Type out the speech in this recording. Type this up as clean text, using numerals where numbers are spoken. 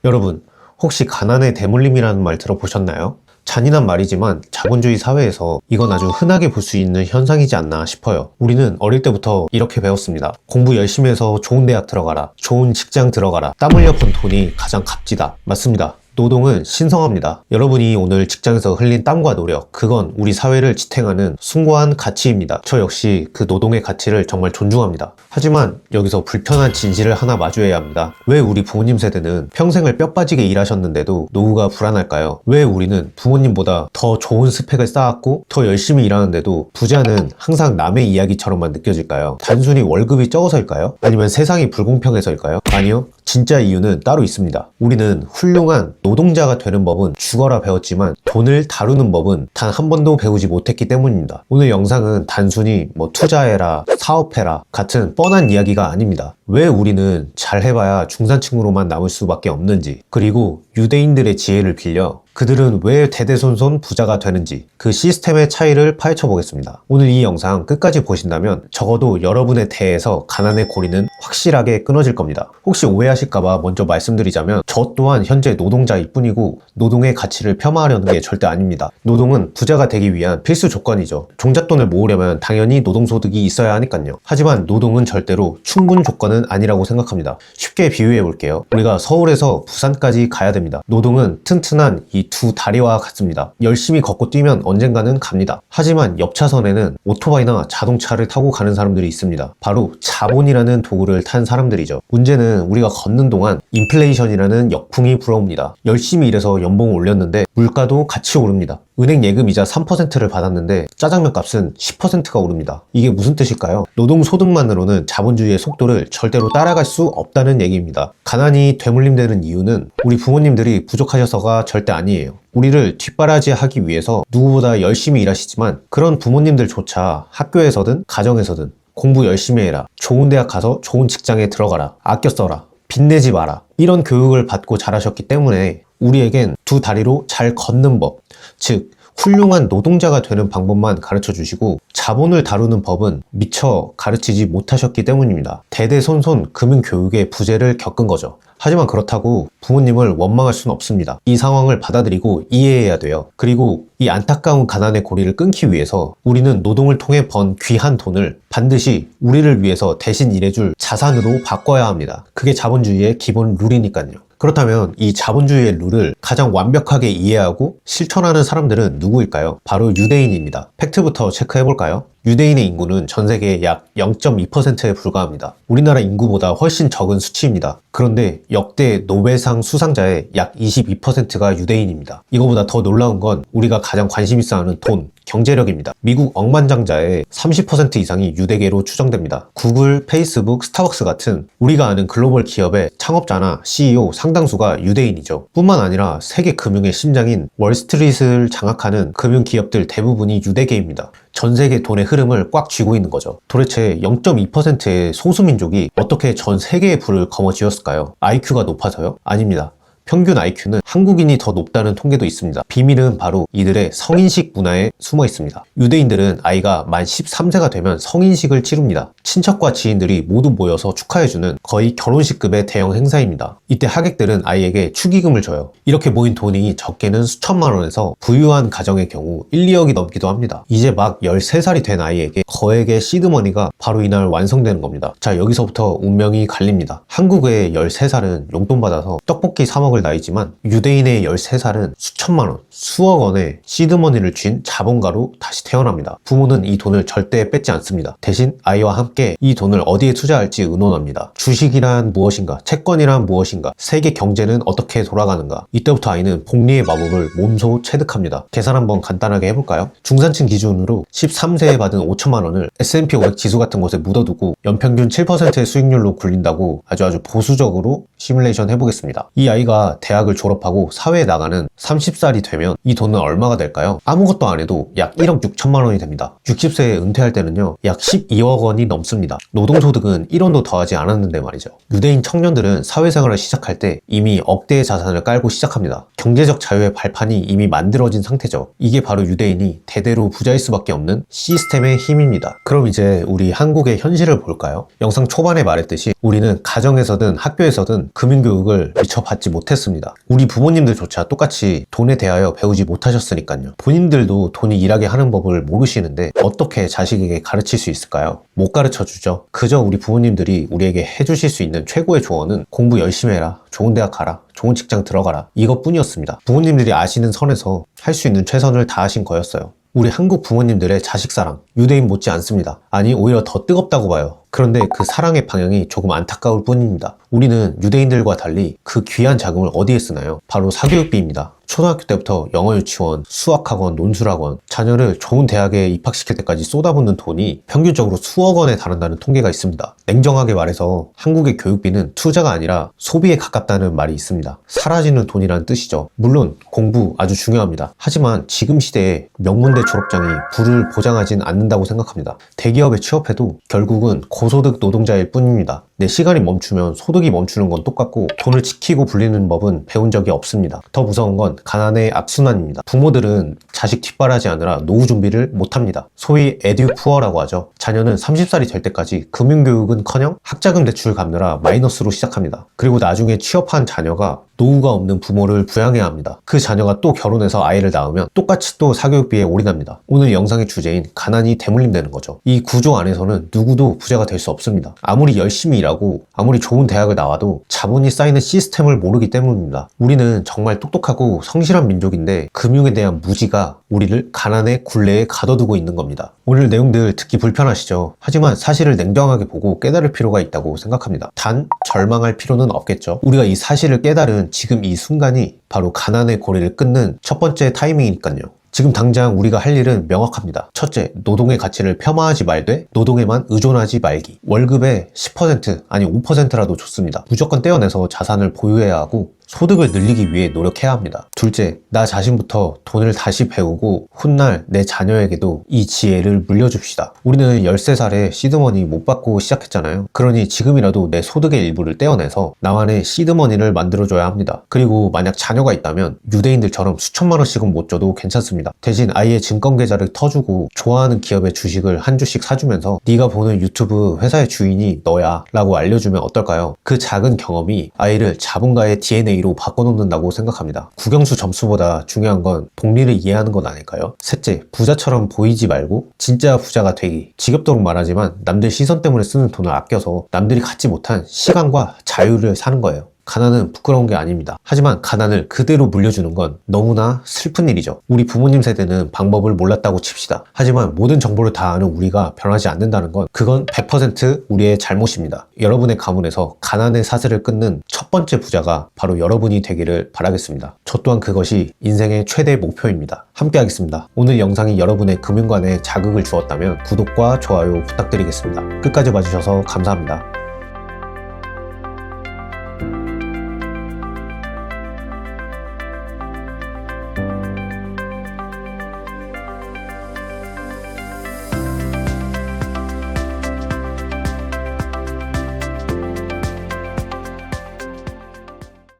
여러분, 혹시 가난의 대물림이라는 말 들어보셨나요? 잔인한 말이지만 자본주의 사회에서 이건 아주 흔하게 볼 수 있는 현상이지 않나 싶어요. 우리는 어릴 때부터 이렇게 배웠습니다. 공부 열심히 해서 좋은 대학 들어가라, 좋은 직장 들어가라, 땀 흘려 번 돈이 가장 값지다. 맞습니다. 노동은 신성합니다. 여러분이 오늘 직장에서 흘린 땀과 노력, 그건 우리 사회를 지탱하는 숭고한 가치입니다. 저 역시 그 노동의 가치를 정말 존중합니다. 하지만 여기서 불편한 진실을 하나 마주해야 합니다. 왜 우리 부모님 세대는 평생을 뼈 빠지게 일하셨는데도 노후가 불안할까요? 왜 우리는 부모님보다 더 좋은 스펙을 쌓았고 더 열심히 일하는데도 부자는 항상 남의 이야기처럼만 느껴질까요? 단순히 월급이 적어서일까요? 아니면 세상이 불공평해서일까요? 아니요. 진짜 이유는 따로 있습니다. 우리는 훌륭한 노동자가 되는 법은 죽어라 배웠지만 돈을 다루는 법은 단 한 번도 배우지 못했기 때문입니다. 오늘 영상은 단순히 투자해라, 사업해라 같은 뻔한 이야기가 아닙니다. 왜 우리는 잘해봐야 중산층으로만 남을 수밖에 없는지, 그리고 유대인들의 지혜를 빌려 그들은 왜 대대손손 부자가 되는지 그 시스템의 차이를 파헤쳐 보겠습니다. 오늘 이 영상 끝까지 보신다면 적어도 여러분의 대에서 가난의 고리는 확실하게 끊어질 겁니다. 혹시 오해하실까봐 먼저 말씀드리자면 저 또한 현재 노동자일 뿐이고 노동의 가치를 폄하하려는 게 절대 아닙니다. 노동은 부자가 되기 위한 필수 조건이죠. 종잣돈을 모으려면 당연히 노동소득이 있어야 하니까요. 하지만 노동은 절대로 충분 조건은 아니라고 생각합니다. 쉽게 비유해 볼게요. 우리가 서울에서 부산까지 가야 됩니다. 노동은 튼튼한 이 두 다리와 같습니다. 열심히 걷고 뛰면 언젠가는 갑니다. 하지만 옆 차선에는 오토바이나 자동차를 타고 가는 사람들이 있습니다. 바로 자본이라는 도구를 탄 사람들이죠. 문제는 우리가 걷는 동안 인플레이션이라는 역풍이 불어옵니다. 열심히 일해서 연봉을 올렸는데 물가도 같이 오릅니다. 은행 예금이자 3%를 받았는데 짜장면 값은 10%가 오릅니다. 이게 무슨 뜻일까요? 노동소득만으로는 자본주의의 속도를 절대로 따라갈 수 없다는 얘기입니다. 가난이 되물림되는 이유는 우리 부모님들이 부족하셔서가 절대 아니에요. 우리를 뒷바라지하기 위해서 누구보다 열심히 일하시지만 그런 부모님들조차 학교에서든 가정에서든 공부 열심히 해라, 좋은 대학 가서 좋은 직장에 들어가라, 아껴 써라, 빚내지 마라, 이런 교육을 받고 자라셨기 때문에 우리에겐 두 다리로 잘 걷는 법, 즉 훌륭한 노동자가 되는 방법만 가르쳐 주시고 자본을 다루는 법은 미처 가르치지 못하셨기 때문입니다. 대대손손 금융교육의 부재를 겪은 거죠. 하지만 그렇다고 부모님을 원망할 수는 없습니다. 이 상황을 받아들이고 이해해야 돼요. 그리고 이 안타까운 가난의 고리를 끊기 위해서 우리는 노동을 통해 번 귀한 돈을 반드시 우리를 위해서 대신 일해줄 자산으로 바꿔야 합니다. 그게 자본주의의 기본 룰이니까요. 그렇다면 이 자본주의의 룰을 가장 완벽하게 이해하고 실천하는 사람들은 누구일까요? 바로 유대인입니다. 팩트부터 체크해볼까요? 유대인의 인구는 전 세계의 약 0.2%에 불과합니다. 우리나라 인구보다 훨씬 적은 수치입니다. 그런데 역대 노벨상 수상자의 약 22%가 유대인입니다. 이거보다 더 놀라운 건 우리가 가장 관심 있어 하는 돈, 경제력입니다. 미국 억만장자의 30% 이상이 유대계로 추정됩니다. 구글, 페이스북, 스타벅스 같은 우리가 아는 글로벌 기업의 창업자나 CEO 상당수가 유대인이죠. 뿐만 아니라 세계 금융의 심장인 월스트리트를 장악하는 금융기업들 대부분이 유대계입니다. 전 세계 돈의 흐름을 꽉 쥐고 있는 거죠. 도대체 0.2%의 소수민족이 어떻게 전 세계의 부를 거머쥐었을까요? IQ가 높아서요? 아닙니다. 평균 IQ는 한국인이 더 높다는 통계도 있습니다. 비밀은 바로 이들의 성인식 문화에 숨어 있습니다. 유대인들은 아이가 만 13세가 되면 성인식을 치릅니다. 친척과 지인들이 모두 모여서 축하해주는 거의 결혼식급의 대형 행사입니다. 이때 하객들은 아이에게 축의금을 줘요. 이렇게 모인 돈이 적게는 수천만 원에서 부유한 가정의 경우 1, 2억이 넘기도 합니다. 이제 막 13살이 된 아이에게 거액의 시드머니가 바로 이날 완성되는 겁니다. 자, 여기서부터 운명이 갈립니다. 한국의 13살은 용돈 받아서 떡볶이 사 먹을 나이지만 유대인의 13살은 수천만 원, 수억 원의 시드머니를 쥔 자본가로 다시 태어납니다. 부모는 이 돈을 절대 뺏지 않습니다. 대신 아이와 함께 이 돈을 어디에 투자할지 의논합니다. 주식이란 무엇인가, 채권이란 무엇인가, 세계 경제는 어떻게 돌아가는가. 이때부터 아이는 복리의 마법을 몸소 체득합니다. 계산 한번 간단하게 해볼까요? 중산층 기준으로 13세에 받은 5천만 원을 S&P 500 지수 같은 곳에 묻어두고 연평균 7%의 수익률로 굴린다고 아주 보수적으로 시뮬레이션 해보겠습니다. 이 아이가 대학을 졸업하고 사회에 나가는 30살이 되면 이 돈은 얼마가 될까요? 아무것도 안 해도 약 1억 6천만 원이 됩니다. 60세에 은퇴할 때는요, 약 12억 원이 넘습니다. 노동소득은 1원도 더하지 않았는데 말이죠. 유대인 청년들은 사회생활을 시작할 때 이미 억대의 자산을 깔고 시작합니다. 경제적 자유의 발판이 이미 만들어진 상태죠. 이게 바로 유대인이 대대로 부자일 수밖에 없는 시스템의 힘입니다. 그럼 이제 우리 한국의 현실을 볼까요? 영상 초반에 말했듯이 우리는 가정에서든 학교에서든 금융교육을 미처 받지 못했습니다. 못했습니다. 우리 부모님들조차 똑같이 돈에 대하여 배우지 못하셨으니까요. 본인들도 돈이 일하게 하는 법을 모르시는데 어떻게 자식에게 가르칠 수 있을까요? 못 가르쳐 주죠. 그저 우리 부모님들이 우리에게 해주실 수 있는 최고의 조언은 공부 열심히 해라, 좋은 대학 가라, 좋은 직장 들어가라, 이것뿐이었습니다. 부모님들이 아시는 선에서 할 수 있는 최선을 다하신 거였어요. 우리 한국 부모님들의 자식사랑, 유대인 못지 않습니다. 아니, 오히려 더 뜨겁다고 봐요. 그런데 그 사랑의 방향이 조금 안타까울 뿐입니다. 우리는 유대인들과 달리 그 귀한 자금을 어디에 쓰나요? 바로 사교육비입니다. 초등학교 때부터 영어 유치원, 수학학원, 논술학원, 자녀를 좋은 대학에 입학시킬 때까지 쏟아붓는 돈이 평균적으로 수억 원에 달한다는 통계가 있습니다. 냉정하게 말해서 한국의 교육비는 투자가 아니라 소비에 가깝다는 말이 있습니다. 사라지는 돈이라는 뜻이죠. 물론 공부 아주 중요합니다. 하지만 지금 시대에 명문대 졸업장이 부를 보장하진 않는다고 생각합니다. 대기업에 취업해도 결국은 고소득 노동자일 뿐입니다. 내 시간이 멈추면 소득이 멈추는 건 똑같고 돈을 지키고 불리는 법은 배운 적이 없습니다. 더 무서운 건 가난의 악순환입니다. 부모들은 자식 뒷바라지 하느라 노후 준비를 못합니다. 소위 에듀푸어라고 하죠. 자녀는 30살이 될 때까지 금융교육은커녕 학자금 대출 갚느라 마이너스로 시작합니다. 그리고 나중에 취업한 자녀가 노후가 없는 부모를 부양해야 합니다. 그 자녀가 또 결혼해서 아이를 낳으면 똑같이 또 사교육비에 올인합니다. 오늘 영상의 주제인 가난이 대물림되는 거죠. 이 구조 안에서는 누구도 부자가 될 수 없습니다. 아무리 열심히 일하고 아무리 좋은 대학을 나와도 자본이 쌓이는 시스템을 모르기 때문입니다. 우리는 정말 똑똑하고 성실한 민족인데 금융에 대한 무지가 우리를 가난의 굴레에 가둬두고 있는 겁니다. 오늘 내용들 듣기 불편하시죠? 하지만 사실을 냉정하게 보고 깨달을 필요가 있다고 생각합니다. 단 절망할 필요는 없겠죠. 우리가 이 사실을 깨달은 지금 이 순간이 바로 가난의 고리를 끊는 첫 번째 타이밍이니까요. 지금 당장 우리가 할 일은 명확합니다. 첫째, 노동의 가치를 폄하하지 말되 노동에만 의존하지 말기. 월급의 10% 아니 5%라도 좋습니다. 무조건 떼어내서 자산을 보유해야 하고 소득을 늘리기 위해 노력해야 합니다. 둘째, 나 자신부터 돈을 다시 배우고 훗날 내 자녀에게도 이 지혜를 물려줍시다. 우리는 13살에 시드머니 못 받고 시작했잖아요. 그러니 지금이라도 내 소득의 일부를 떼어내서 나만의 시드머니를 만들어줘야 합니다. 그리고 만약 자녀가 있다면 유대인들처럼 수천만 원씩은 못 줘도 괜찮습니다. 대신 아이의 증권계좌를 터주고 좋아하는 기업의 주식을 한 주씩 사주면서 네가 보는 유튜브 회사의 주인이 너야 라고 알려주면 어떨까요? 그 작은 경험이 아이를 자본가의 DNA로 바꿔놓는다고 생각합니다. 국영수 점수보다 중요한 건 복리를 이해하는 건 아닐까요? 셋째, 부자처럼 보이지 말고 진짜 부자가 되기. 지겹도록 말하지만 남들 시선 때문에 쓰는 돈을 아껴서 남들이 갖지 못한 시간과 자유를 사는 거예요. 가난은 부끄러운 게 아닙니다. 하지만 가난을 그대로 물려주는 건 너무나 슬픈 일이죠. 우리 부모님 세대는 방법을 몰랐다고 칩시다. 하지만 모든 정보를 다 아는 우리가 변하지 않는다는 건 그건 100% 우리의 잘못입니다. 여러분의 가문에서 가난의 사슬을 끊는 첫 번째 부자가 바로 여러분이 되기를 바라겠습니다. 저 또한 그것이 인생의 최대 목표입니다. 함께 하겠습니다. 오늘 영상이 여러분의 금융관에 자극을 주었다면 구독과 좋아요 부탁드리겠습니다. 끝까지 봐주셔서 감사합니다.